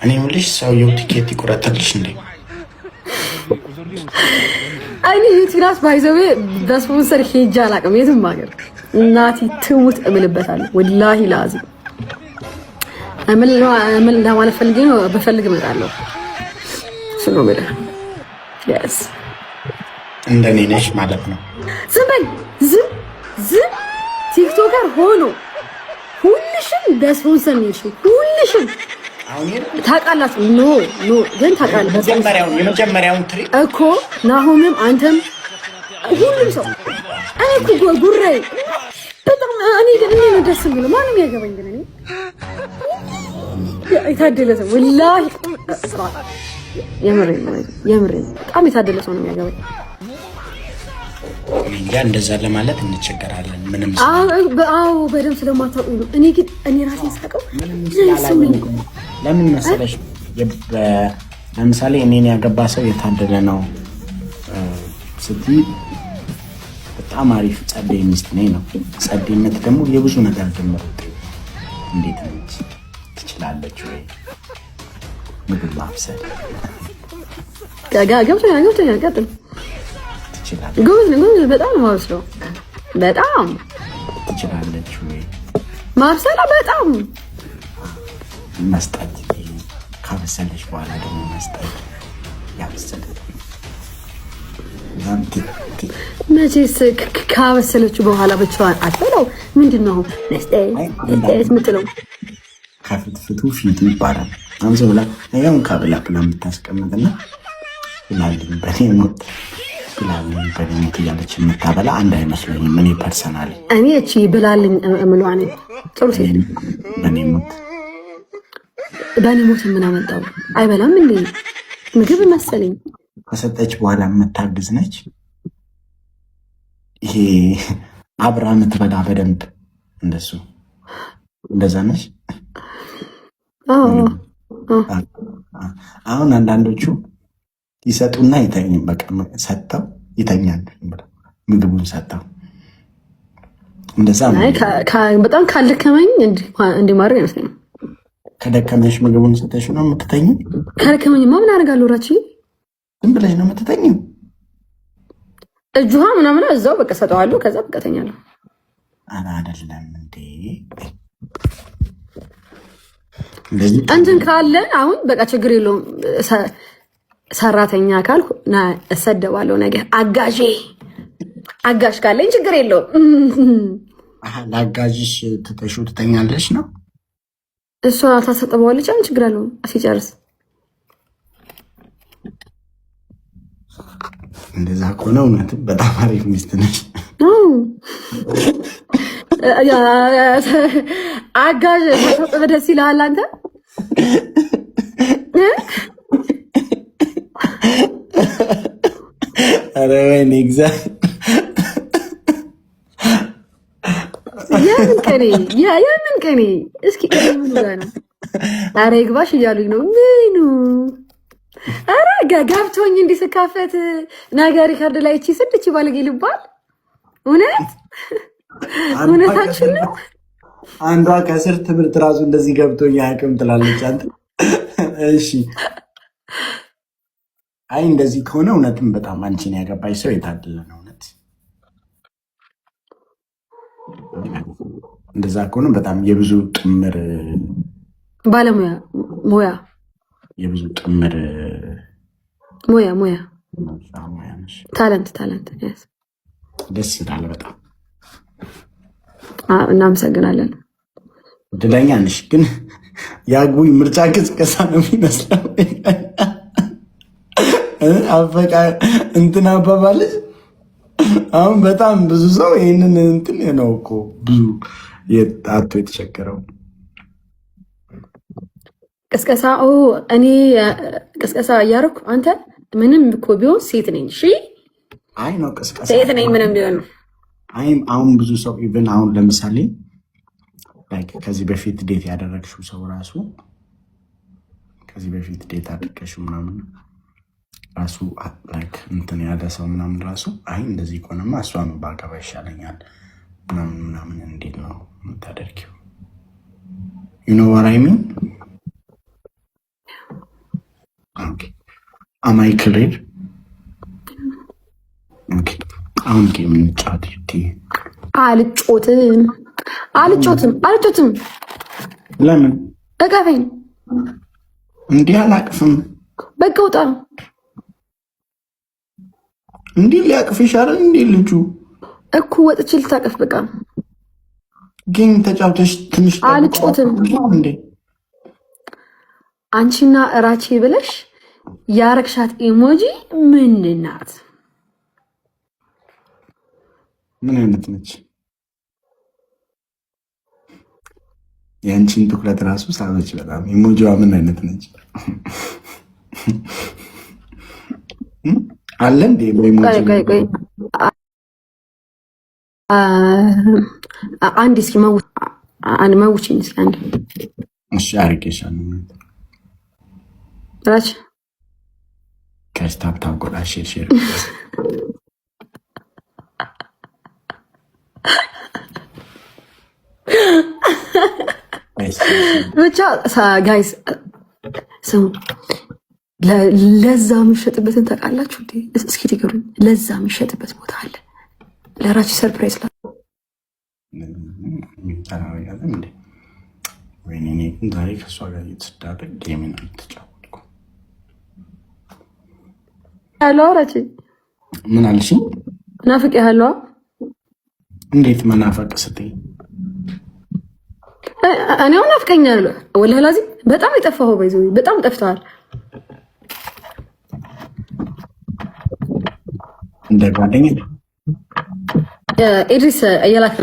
እኔ የምልሽ ሰውየው ቲኬት ይቆረጥልሽ እንዴ? አይኔ ቲራስ ባይዘው በስፖንሰር ሄጃ አላውቅም የትም ሀገር እናቲ ትሙት እምልበታለሁ ወላሂ ላዚ አመል ለማለት ፈልጌ ነው በፈልግ እመጣለሁ ስኖ መደ yes እንደኔ ነሽ ማለት ነው። ዝም በል ዝም ቲክቶከር ሆኖ ሁልሽም በስፖንሰር ነሽ ሁልሽም ታውቃላችሁ ኖ ግን ታውቃለህ የመጀመሪያውን ትሪ እኮ ናሆምም አንተም ሁሉም ሰው እኔ እኮ ጉራይ በጣም እኔ ግን እኔ ነው ደስ የሚለው ማንም ያገባኝ ግን እኔ የታደለ ሰው ወላሂ የምሬን በጣም የታደለ ሰው ነው የሚያገባኝ። እንጃ እንደዛ ለማለት እንቸገራለን። ምንም አዎ በደምብ ስለማታውቁ ነው። እኔ ግን እኔ ራሴ ሳቀው ለምን መሰለሽ ለምሳሌ እኔን ያገባ ሰው የታደለ ነው ስትይ በጣም አሪፍ ጸደይ ሚስት ነኝ ነው። ጸደይነት ደግሞ የብዙ ነገር ድምር እንዴት ነች ትችላለች ወይ ምግብ ማብሰል ገብቶኛል ቀጥል ጎበዝ በጣም ማብሰል በጣም ትችላለች ወይ ማብሰል በጣም መስጠት ካበሰለች በኋላ ደግሞ መስጠት ያበሰለ መቼስ ካበሰለችው በኋላ ብቻዋን አትበላው። ምንድን ነው መስጠት የምትለው? ከፍትፍቱ ፊቱ ይባላል። አምዘ ብላ ያውን ካብላ ብላ የምታስቀምጥና ብላልኝ በኔ ሞት እያለች የምታበላ አንድ አይመስለኝም። እኔ ፐርሰናሊ እኔ እቺ ብላልኝ እምለዋኔ ጥሩ ሴት በኔ ሞት ምን አመጣው? አይበላም እንዴ ምግብ መሰለኝ። ከሰጠች በኋላ የምታግዝ ነች። ይሄ አብራ የምትበላ በደንብ እንደዛ ነች። አሁን አንዳንዶቹ ይሰጡና ይተኙ በቃ ሰጥተው ይተኛሉ። ምግቡን ሰጥተው እንደዛ በጣም ካልደከመኝ እንዲህ ማድረግ አይመስለኝም። ከደከመሽ ምግቡን ሰጥተሽ ነው የምትተኙ? ከደከመኝማ ምን አደርጋለሁ? ራቺ ዝም ብለሽ ነው የምትተኙ? እጁሃ ምናምን እዛው በቃ ሰጠዋለሁ። ከዛ በቃ ተኛለሁ። አይደለም እንዴ እንትን ካለ አሁን በቃ ችግር የለውም። ሰራተኛ ካልኩ እሰደባለሁ። ነገር አጋዥ ካለኝ ችግር የለውም። ለአጋዥሽ ትተሽው ትተኛለሽ ነው? እሷ ታሰጥበዋለች። አሁን ችግር አለው ሲጨርስ። እንደዛ ከሆነ እውነትም በጣም አሪፍ ሚስት ነች። አጋዥ ታሰጥበ ደስ ይልሃል አንተ? ኧረ ወይኔ እግዚአብሔር የምን ቅኔ እስኪ ምኑ ጋር ነው? ኧረ ይግባሽ እያሉኝ ነው። ምኑ ኧረ ገብቶኝ እንዲስካፈት ነገር ሪከርድ ላይ እቺ ስድች ባለጌ ልባል እውነታችን ነው። አንዷ ከስር ትምህርት ራሱ እንደዚህ ገብቶኝ አያውቅም ትላለች። አንተ እሺ አይ እንደዚህ ከሆነ እውነትም በጣም አንቺን ያገባሽ ሰው የታደለ ነው። እውነት እንደዛ ከሆነ በጣም የብዙ ጥምር ባለሙያ የብዙ ጥምር ሙያ ታለንት ደስ ይላል በጣም። እናመሰግናለን። እድለኛ ነሽ። ግን የአግቡኝ ምርጫ ቅስቀሳ ነው የሚመስለው። አፈቃ እንትን አባባልሽ አሁን በጣም ብዙ ሰው ይህንን እንትን ነው እኮ ብዙ አቶ የተቸገረው ቅስቀሳ። እኔ ቅስቀሳ እያደረኩ አንተ ምንም እኮ ቢሆን ሴት ነኝ። እሺ አይ ነው ቅስቀሳ ሴት ነኝ ምንም ቢሆን። አሁን ብዙ ሰው ኢቭን አሁን ለምሳሌ ከዚህ በፊት ዴት ያደረግሽው ሰው ራሱ ከዚህ በፊት ዴት አድርገሽው ምናምን ራሱ እንትን ያለ ሰው ምናምን ራሱ አይ እንደዚህ ከሆነማ እሷን ባገባ ይሻለኛል ምናምን እንዴት ነው የምታደርጊው? ዩ ኖ ዋት አይ ሚን አማይ ክሊር? ኦኬ አሁን ጌም እንጫወት። አልጮትም። ለምን እቀፈኝ። እንዲህ አላቅፍም። በቃ ውጣ። እንዲህ ሊያቅፍሽ አይደል እንዴ ልጁ እኮ ወጥቼ ልታቀፍ። በቃ ጌም ተጫውተሽ ትንሽ አልጮትም እንዴ? አንቺና እራቼ ብለሽ ያረግሻት ኢሞጂ ምንድን ናት? ምን አይነት ነች? የአንቺን ትኩረት ራሱ ሳበች በጣም። ኢሞጂዋ ምን አይነት ነች? አለ እንዴ ቆይ አንድ እስኪ መውችኝ እስኪ አንድ። እሺ አርጌሻለሁ። ራች ከስታፕታፕ ቆዳ ሼር ብቻ ጋይስ ስሙ። ለዛ የሚሸጥበትን ታውቃላችሁ እንዴ? እስኪ ንገሩኝ። ለዛ የሚሸጥበት ቦታ አለ። ለራች ሰርፕራይዝ ዛሬ ከእሷ ጋር እየተስዳረግ ጌምን አልተጫወትኩ ያለው። ራች ምን አልሽኝ? ናፍቅ ያለው። እንዴት መናፈቅ ስትይ? እኔ አሁን ናፍቀኛለሁ ወላሂ ላዚም። በጣም የጠፋኸው ባይዘው በጣም ጠፍተዋል። እንደ ጓደኛ ኢድሪስ እየላክ